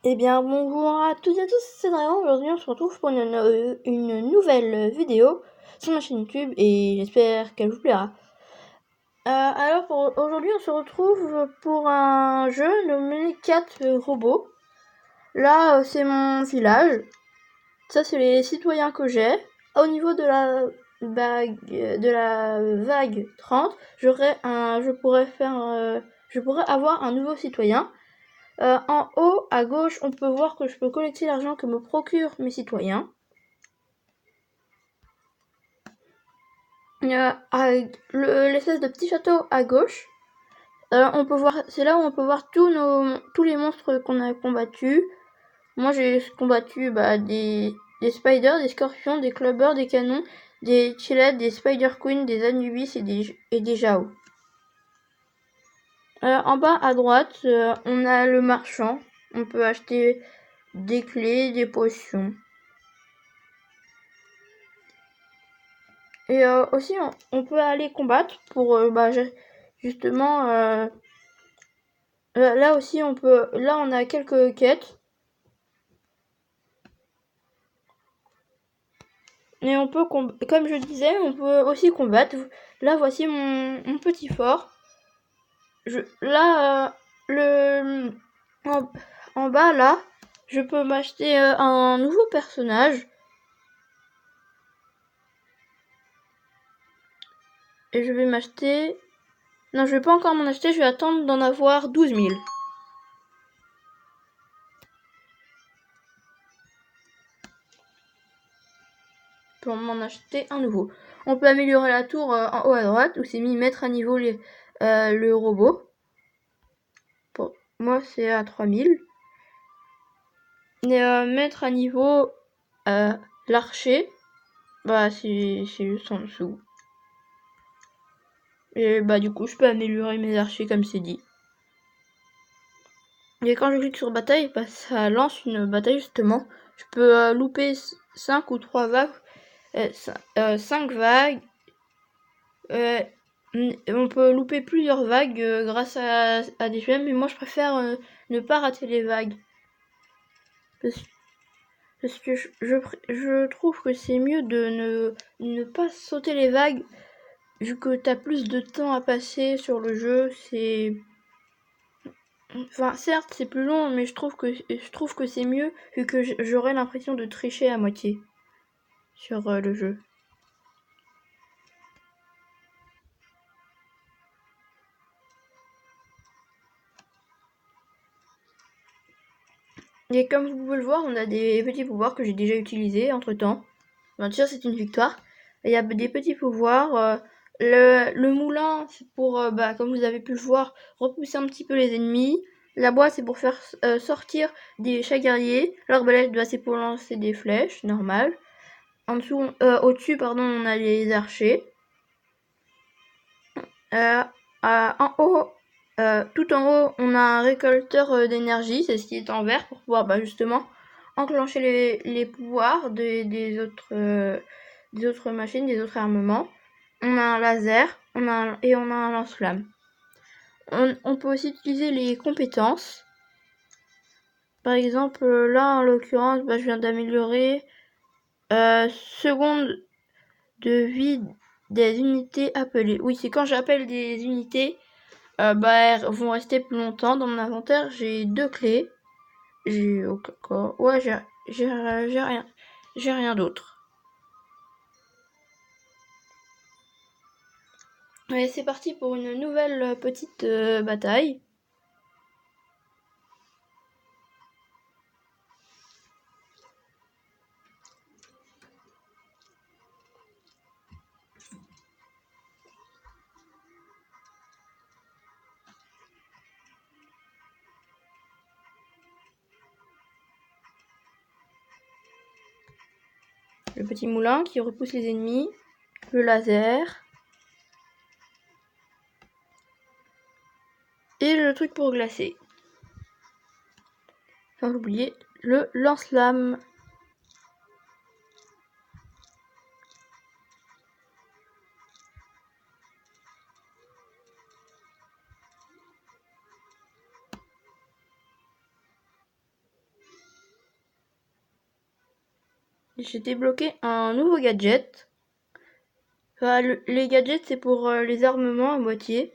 Eh bien, bonjour à toutes et à tous, c'est Dragon. Aujourd'hui, on se retrouve pour une nouvelle vidéo sur ma chaîne YouTube et j'espère qu'elle vous plaira. Alors, aujourd'hui, on se retrouve pour un jeu nommé 4 robots. Là, c'est mon village. Ça, c'est les citoyens que j'ai. Au niveau de la vague 30, je pourrais avoir un nouveau citoyen. En haut à gauche, on peut voir que je peux collecter l'argent que me procurent mes citoyens. L'espèce de petit château à gauche, c'est là où on peut voir tous les monstres qu'on a combattus. Moi, j'ai combattu des spiders, des scorpions, des clubbers, des canons, des chillettes, des spider queens, des anubis et des jao. En bas à droite, on a le marchand. On peut acheter des clés, des potions. Et aussi, on peut aller combattre pour justement. Là aussi, Là, on a quelques quêtes. Et on peut, comme je disais, on peut aussi combattre. Là, voici mon petit fort. En bas, là, je peux m'acheter un nouveau personnage. Et je vais m'acheter... Non, je vais pas encore m'en acheter, je vais attendre d'en avoir 12 000. Pour m'en acheter un nouveau. On peut améliorer la tour en haut à droite, où c'est mis mettre à niveau le robot. Pour moi, c'est à 3000. Et mettre à niveau l'archer, c'est juste en dessous. Et du coup, je peux améliorer mes archers comme c'est dit. Et quand je clique sur bataille, ça lance une bataille justement. Je peux louper 5 ou 3 vagues. 5 vagues. On peut louper plusieurs vagues grâce à des gemmes, mais moi je préfère ne pas rater les vagues. Parce que je trouve que c'est mieux de ne pas sauter les vagues, vu que t'as plus de temps à passer sur le jeu. Enfin, certes, c'est plus long, mais je trouve que c'est mieux, vu que j'aurais l'impression de tricher à moitié sur le jeu. Et comme vous pouvez le voir, on a des petits pouvoirs que j'ai déjà utilisés entre temps. Déjà, c'est une victoire. Il y a des petits pouvoirs. Le moulin, c'est pour, comme vous avez pu le voir, repousser un petit peu les ennemis. La boîte, c'est pour faire sortir des chats guerriers. L'arbalète, c'est pour lancer des flèches, normal. Au-dessus, on a les archers. En haut, tout en haut, on a un récolteur d'énergie, c'est ce qui est en vert pour pouvoir justement enclencher les pouvoirs des autres machines, des autres armements. On a un laser, on a un lance-flamme. On peut aussi utiliser les compétences. Par exemple, là en l'occurrence, je viens d'améliorer seconde de vie des unités appelées. Oui, c'est quand j'appelle des unités, elles vont rester plus longtemps. Dans mon inventaire, j'ai 2 clés. J'ai rien d'autre. Allez, c'est parti pour une nouvelle petite bataille. Le petit moulin qui repousse les ennemis. Le laser. Et le truc pour glacer. Sans oublier le lance-flamme. j'ai débloqué un nouveau gadget. Enfin, les gadgets, c'est pour les armements à moitié.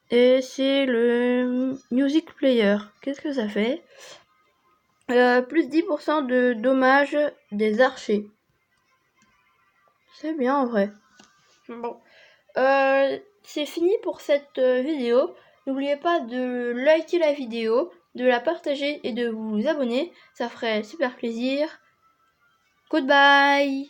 Et c'est le Music Player. Qu'est-ce que ça fait? Plus 10% de dommages des archers. C'est bien en vrai. Bon. C'est fini pour cette vidéo. N'oubliez pas de liker la vidéo, de la partager et de vous abonner. Ça ferait super plaisir. Goodbye!